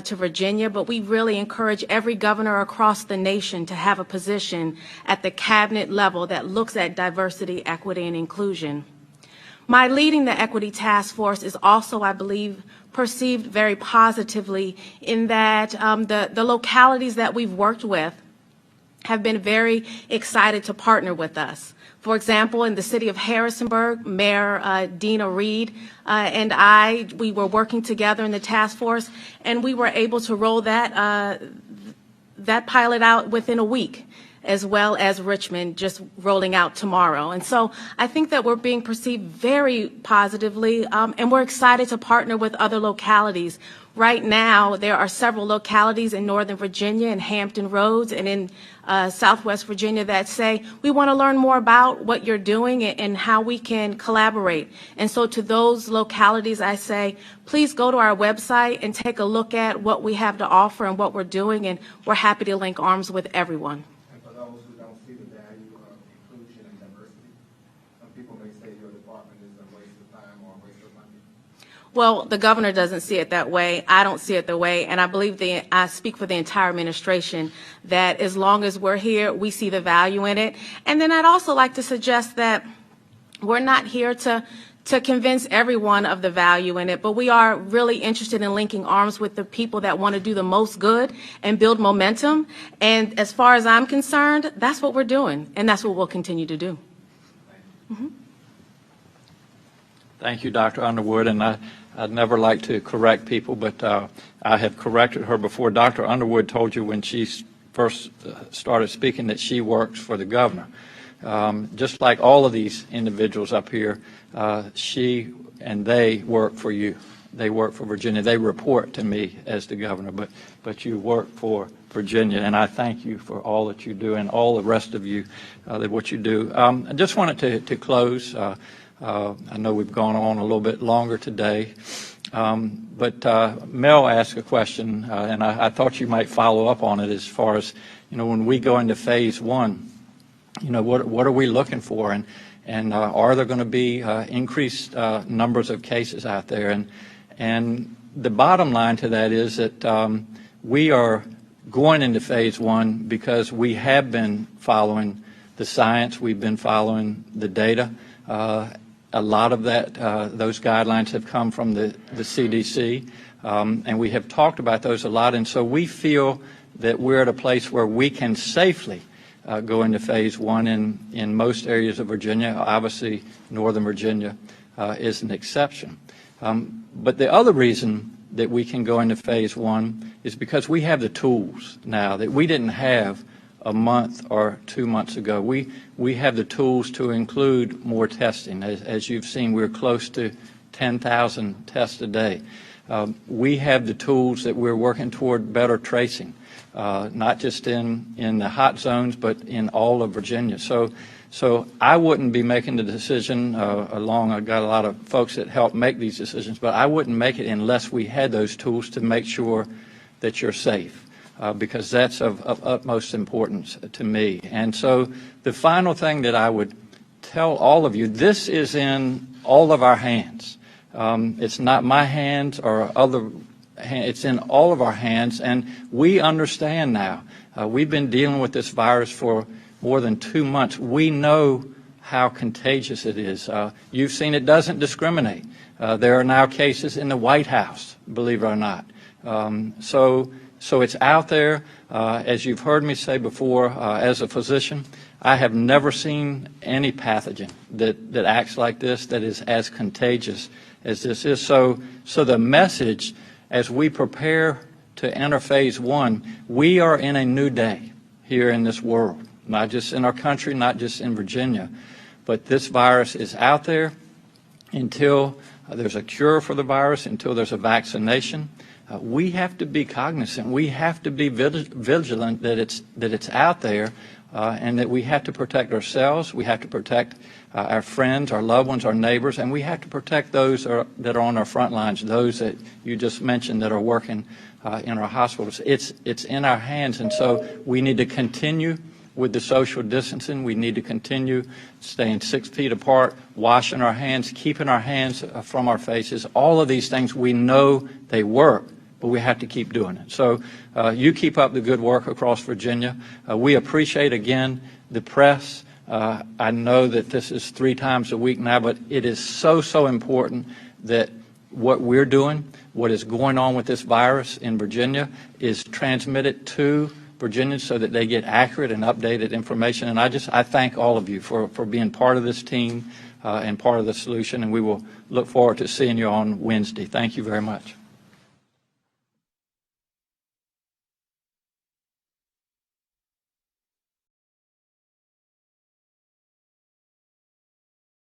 B: to Virginia, but we really encourage every governor across the nation to have a position at the cabinet level that looks at diversity, equity, and inclusion. My leading the Equity Task Force is also, I believe, perceived very positively in that the localities that we've worked with have been very excited to partner with us. For example, in the city of Harrisonburg, Mayor Dina Reed and we were working together in the task force, and we were able to roll that pilot out within a week, as well as Richmond just rolling out tomorrow. And so I think that we're being perceived very positively, and we're excited to partner with other localities. Right now, there are several localities in Northern Virginia and Hampton Roads and in Southwest Virginia that say, we want to learn more about what you're doing and how we can collaborate. And so to those localities, I say, please go to our website and take a look at what we have to offer and what we're doing, and we're happy to link arms with everyone.
S: And for those who don't see the value of inclusion and diversity, some people may say you're the
B: Well, the governor doesn't see it that way. I don't see it that way. And I believe I speak for the entire administration that as long as we're here, we see the value in it. And then I'd also like to suggest that we're not here to convince everyone of the value in it, but we are really interested in linking arms with the people that want to do the most good and build momentum. And as far as I'm concerned, that's what we're doing, and that's what we'll continue to do.
A: Thank you, Dr. Underwood. And I'd never like to correct people, but I have corrected her before. Dr. Underwood told you when she first started speaking that she works for the governor. Just like all of these individuals up here, she and they work for you. They work for Virginia. They report to me as the governor, but you work for Virginia, and I thank you for all that you do and all the rest of you, what you do. I just wanted to close. I know we've gone on a little bit longer today, but Mel asked a question, and I thought you might follow up on it as far as, when we go into phase one, what are we looking for, and are there going to be increased numbers of cases out there? And the bottom line to that is that we are going into phase one because we have been following the science, we've been following the data. A lot of that, those guidelines have come from the CDC, and we have talked about those a lot, and so we feel that we're at a place where we can safely go into phase one in most areas of Virginia. Obviously, Northern Virginia is an exception. But the other reason that we can go into phase one is because we have the tools now that we didn't have a month or 2 months ago. We have the tools to include more testing. As you've seen, we're close to 10,000 tests a day. We have the tools that we're working toward better tracing. Not just in the hot zones, but in all of Virginia. So I wouldn't be making the decision I've got a lot of folks that help make these decisions, but I wouldn't make it unless we had those tools to make sure that you're safe, because that's of utmost importance to me. And so the final thing that I would tell all of you, this is in all of our hands. It's not my hands or other. It's in all of our hands, and we understand now. We've been dealing with this virus for more than 2 months. We know how contagious it is. You've seen it doesn't discriminate. There are now cases in the White House, believe it or not. So it's out there. As you've heard me say before, as a physician, I have never seen any pathogen that acts like this, that is as contagious as this is. So the message, as we prepare to enter phase one, we are in a new day here in this world, not just in our country, not just in Virginia, but this virus is out there. Until there's a cure for the virus, until there's a vaccination, we have to be cognizant. We have to be vigilant that it's out there, and that we have to protect ourselves. We have to protect our friends, our loved ones, our neighbors, and we have to protect those that are on our front lines, those that you just mentioned that are working in our hospitals. It's in our hands, and so we need to continue with the social distancing. We need to continue staying 6 feet apart, washing our hands, keeping our hands from our faces. All of these things, we know they work, but we have to keep doing it. So you keep up the good work across Virginia. We appreciate, again, the press. I know that this is 3 times a week now, but it is so important that what we're doing, what is going on with this virus in Virginia, is transmitted to Virginians so that they get accurate and updated information. And I thank all of you for being part of this team and part of the solution, and we will look forward to seeing you on Wednesday. Thank you very much.